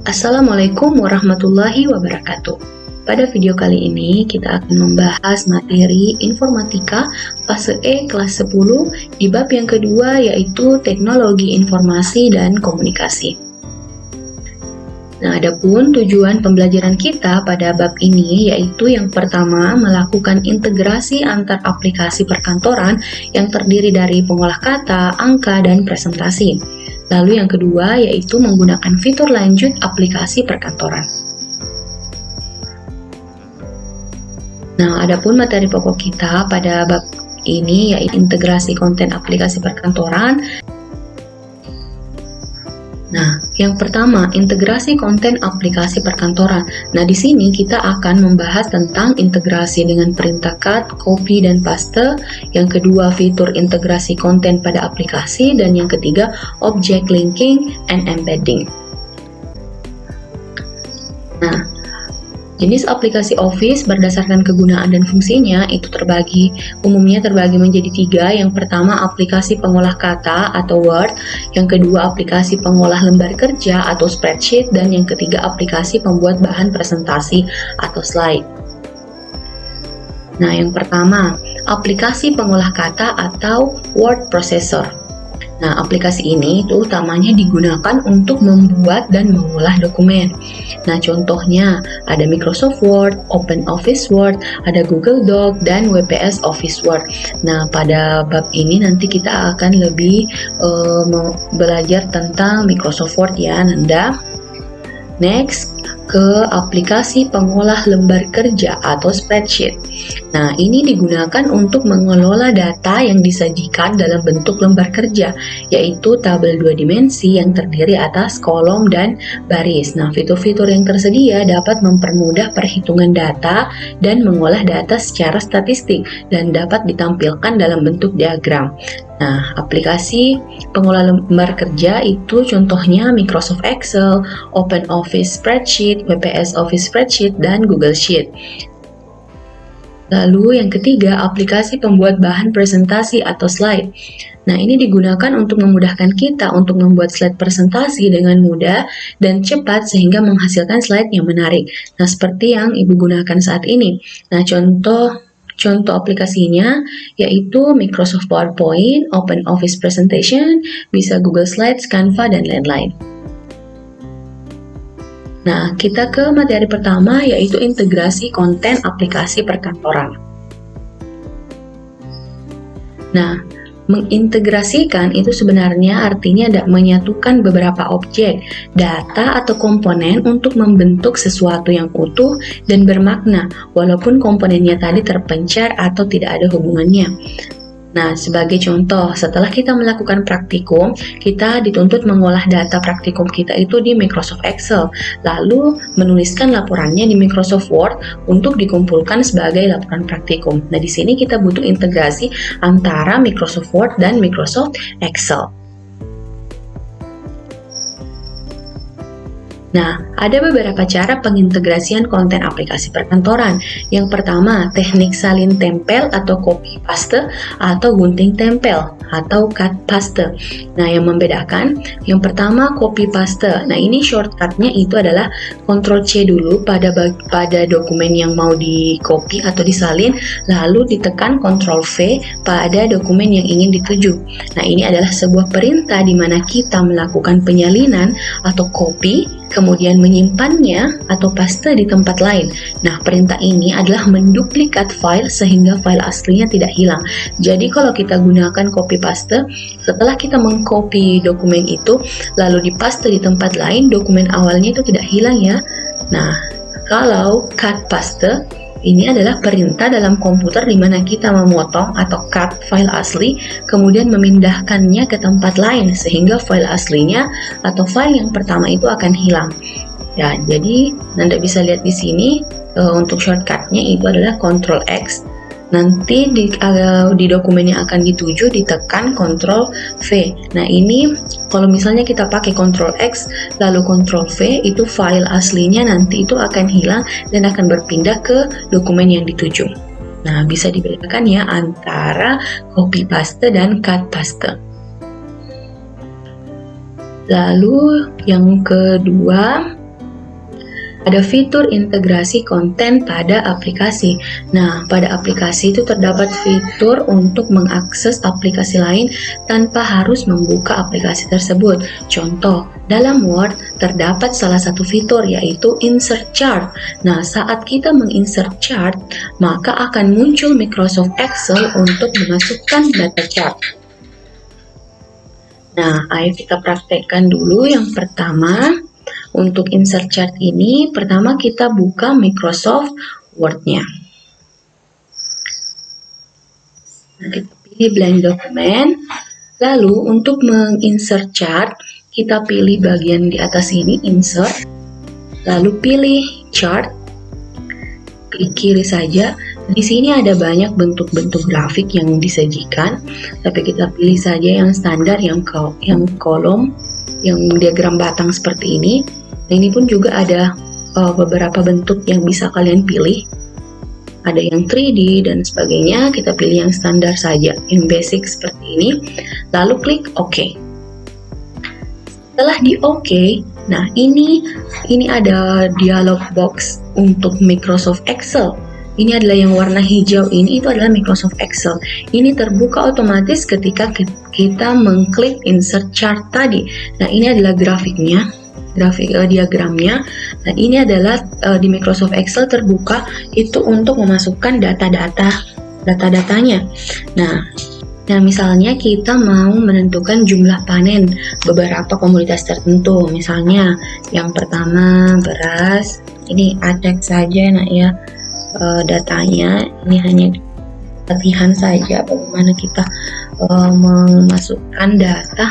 Assalamualaikum warahmatullahi wabarakatuh. Pada video kali ini kita akan membahas materi informatika fase E kelas 10 di bab yang kedua, yaitu teknologi informasi dan komunikasi. Nah, adapun tujuan pembelajaran kita pada bab ini yaitu yang pertama, melakukan integrasi antar aplikasi perkantoran yang terdiri dari pengolah kata, angka, dan presentasi. Lalu yang kedua yaitu menggunakan fitur lanjut aplikasi perkantoran. Nah, adapun materi pokok kita pada bab ini yaitu integrasi konten aplikasi perkantoran. Nah, yang pertama, integrasi konten aplikasi perkantoran. Nah, di sini kita akan membahas tentang integrasi dengan perintah cut, copy, dan paste. Yang kedua, fitur integrasi konten pada aplikasi. Dan yang ketiga, object linking and embedding. Nah, jenis aplikasi Office berdasarkan kegunaan dan fungsinya itu umumnya terbagi menjadi tiga. Yang pertama, aplikasi pengolah kata atau Word. Yang kedua, aplikasi pengolah lembar kerja atau spreadsheet. Dan yang ketiga, aplikasi pembuat bahan presentasi atau slide. Nah, yang pertama, aplikasi pengolah kata atau word processor. Nah, aplikasi ini itu utamanya digunakan untuk membuat dan mengolah dokumen. Nah, contohnya ada Microsoft Word, OpenOffice Word, ada Google Doc, dan WPS Office Word. Nah, pada bab ini nanti kita akan lebih belajar tentang Microsoft Word ya, Nanda. Next, ke aplikasi pengolah lembar kerja atau spreadsheet. Nah, ini digunakan untuk mengelola data yang disajikan dalam bentuk lembar kerja, yaitu tabel 2 dimensi yang terdiri atas kolom dan baris. Nah, fitur-fitur yang tersedia dapat mempermudah perhitungan data dan mengolah data secara statistik dan dapat ditampilkan dalam bentuk diagram. Nah, aplikasi pengolah lembar kerja itu contohnya Microsoft Excel, OpenOffice Spreadsheet, WPS Office Spreadsheet, dan Google Sheet. Lalu yang ketiga, aplikasi pembuat bahan presentasi atau slide. Nah, ini digunakan untuk memudahkan kita untuk membuat slide presentasi dengan mudah dan cepat sehingga menghasilkan slide yang menarik. Nah, seperti yang Ibu gunakan saat ini. Nah, contoh aplikasinya yaitu Microsoft PowerPoint, OpenOffice Presentation, bisa Google Slides, Canva, dan lain-lain. Nah, kita ke materi pertama yaitu integrasi konten aplikasi perkantoran. Nah, mengintegrasikan itu sebenarnya artinya menyatukan beberapa objek, data atau komponen untuk membentuk sesuatu yang utuh dan bermakna, walaupun komponennya tadi terpencar atau tidak ada hubungannya. Nah, sebagai contoh, setelah kita melakukan praktikum, kita dituntut mengolah data praktikum kita itu di Microsoft Excel, lalu menuliskan laporannya di Microsoft Word untuk dikumpulkan sebagai laporan praktikum. Nah, di sini kita butuh integrasi antara Microsoft Word dan Microsoft Excel. Nah, ada beberapa cara pengintegrasian konten aplikasi perkantoran. Yang pertama, teknik salin tempel atau copy paste atau gunting tempel atau cut paste. Nah, yang membedakan, yang pertama copy paste. Nah, ini shortcutnya itu adalah Ctrl+C dulu pada dokumen yang mau di copy atau disalin, lalu ditekan Ctrl+V pada dokumen yang ingin dituju. Nah, ini adalah sebuah perintah di mana kita melakukan penyalinan atau copy, kemudian menyimpannya atau paste di tempat lain. Nah, perintah ini adalah menduplikat file sehingga file aslinya tidak hilang. Jadi kalau kita gunakan copy paste, setelah kita mengcopy dokumen itu lalu dipaste di tempat lain, dokumen awalnya itu tidak hilang ya. Nah, kalau cut paste ini adalah perintah dalam komputer di mana kita memotong atau cut file asli, kemudian memindahkannya ke tempat lain sehingga file aslinya atau file yang pertama itu akan hilang. Ya, jadi Anda bisa lihat di sini untuk shortcutnya itu adalah Ctrl+X. Nanti di dokumen yang akan dituju ditekan Ctrl+V. Nah, ini kalau misalnya kita pakai Ctrl+X lalu Ctrl+V, itu file aslinya nanti itu akan hilang dan akan berpindah ke dokumen yang dituju. Nah, bisa dibedakan ya antara copy paste dan cut paste. Lalu yang kedua, ada fitur integrasi konten pada aplikasi. Nah, pada aplikasi itu terdapat fitur untuk mengakses aplikasi lain tanpa harus membuka aplikasi tersebut. Contoh, dalam Word terdapat salah satu fitur yaitu insert chart. Nah, saat kita menginsert chart, maka akan muncul Microsoft Excel untuk memasukkan data chart. Nah, ayo kita praktekkan dulu yang pertama. Untuk insert chart ini, pertama kita buka Microsoft Word-nya. Nah, kita pilih blank document. Lalu untuk menginsert chart, kita pilih bagian di atas ini, insert. Lalu pilih chart. Klik kiri saja. Di sini ada banyak bentuk-bentuk grafik yang disajikan, tapi kita pilih saja yang standar, yang kolom, yang diagram batang seperti ini. Nah, ini pun juga ada beberapa bentuk yang bisa kalian pilih. Ada yang 3D dan sebagainya, kita pilih yang standar saja, yang basic seperti ini. Lalu klik OK. Setelah di OK, nah ini ada dialog box untuk Microsoft Excel. Ini adalah yang warna hijau ini, itu adalah Microsoft Excel. Ini terbuka otomatis ketika kita mengklik insert chart tadi. Nah, ini adalah grafiknya. Diagramnya. Nah, ini adalah di Microsoft Excel terbuka itu untuk memasukkan data-datanya. Nah, misalnya kita mau menentukan jumlah panen beberapa komoditas tertentu. Misalnya yang pertama beras. Ini acak saja nak ya datanya. Ini hanya latihan saja bagaimana kita memasukkan data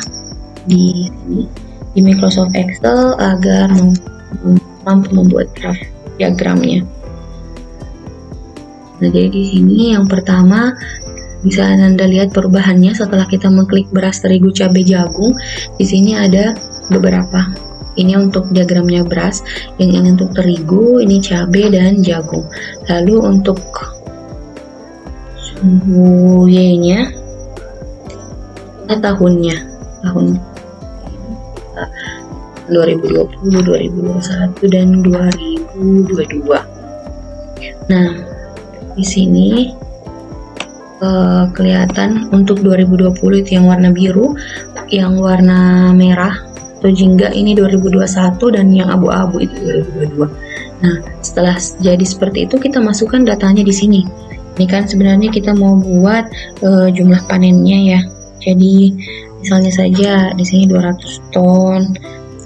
di sini di Microsoft Excel agar mampu membuat grafik diagramnya. Nah, jadi di sini yang pertama bisa Anda lihat perubahannya setelah kita mengklik beras, terigu, cabai, jagung. Di sini ada beberapa. Ini untuk diagramnya beras, yang ini untuk terigu, ini cabai dan jagung. Lalu untuk suhu Y-nya, tahun 2020, 2021 dan 2022. Nah, di sini kelihatan untuk 2020 itu yang warna biru, yang warna merah atau jingga ini 2021 dan yang abu-abu itu 2022. Nah, setelah jadi seperti itu kita masukkan datanya di sini. Ini kan sebenarnya kita mau buat jumlah panennya ya. Jadi misalnya saja di sini 200 ton.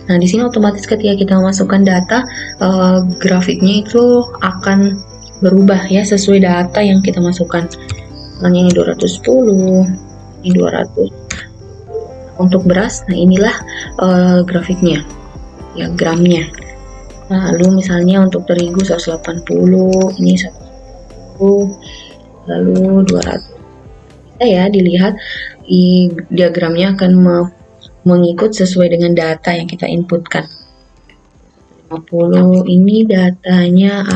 Nah, di sini otomatis ketika kita memasukkan data, grafiknya itu akan berubah ya sesuai data yang kita masukkan. Misalnya ini 210, ini 200. Untuk beras, nah inilah grafiknya, diagramnya. Lalu misalnya untuk terigu 180, ini 110, lalu 200. Bisa ya dilihat diagramnya akan mengikut sesuai dengan data yang kita inputkan. 50 ini datanya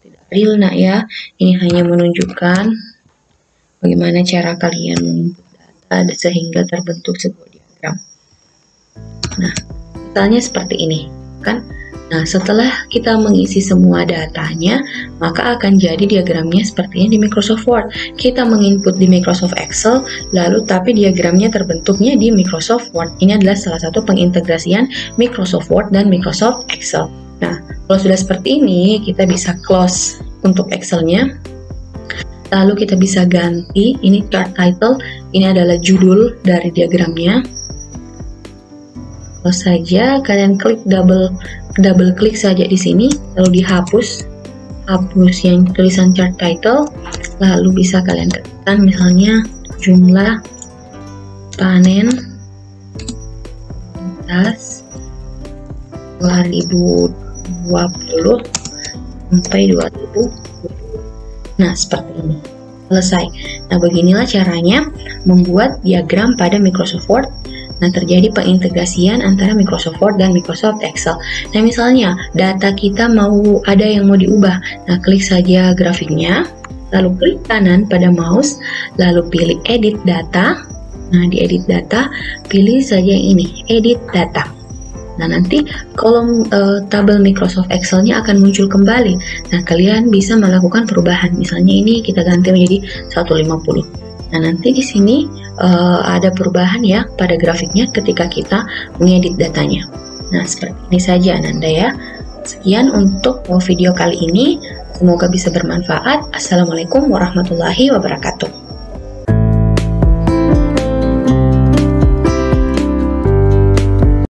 tidak real nak ya. Ini hanya menunjukkan bagaimana cara kalian menginput data sehingga terbentuk sebuah diagram. Nah, misalnya seperti ini kan. Nah, setelah kita mengisi semua datanya, maka akan jadi diagramnya sepertinya di Microsoft Word. Kita menginput di Microsoft Excel, lalu tapi diagramnya terbentuknya di Microsoft Word. Ini adalah salah satu pengintegrasian Microsoft Word dan Microsoft Excel. Nah, kalau sudah seperti ini, kita bisa close untuk Excel-nya. Lalu kita bisa ganti, ini chart title, ini adalah judul dari diagramnya. Kalau saja kalian klik double klik saja di sini, lalu dihapus yang tulisan chart title, lalu bisa kalian ketikkan misalnya jumlah panen komoditas 2020 sampai 2020. Nah, seperti ini. Selesai. Nah, beginilah caranya membuat diagram pada Microsoft Word. Nah, terjadi pengintegrasian antara Microsoft Word dan Microsoft Excel. Nah, misalnya data kita ada yang mau diubah. Nah, klik saja grafiknya, lalu klik kanan pada mouse, lalu pilih edit data. Nah, di edit data, pilih saja yang ini, edit data. Nah, nanti kolom tabel Microsoft Excel-nya akan muncul kembali. Nah, kalian bisa melakukan perubahan. Misalnya ini kita ganti menjadi 150. Nah, nanti di sini ada perubahan ya pada grafiknya ketika kita mengedit datanya. Nah, seperti ini saja Ananda ya. Sekian untuk video kali ini. Semoga bisa bermanfaat. Assalamualaikum warahmatullahi wabarakatuh.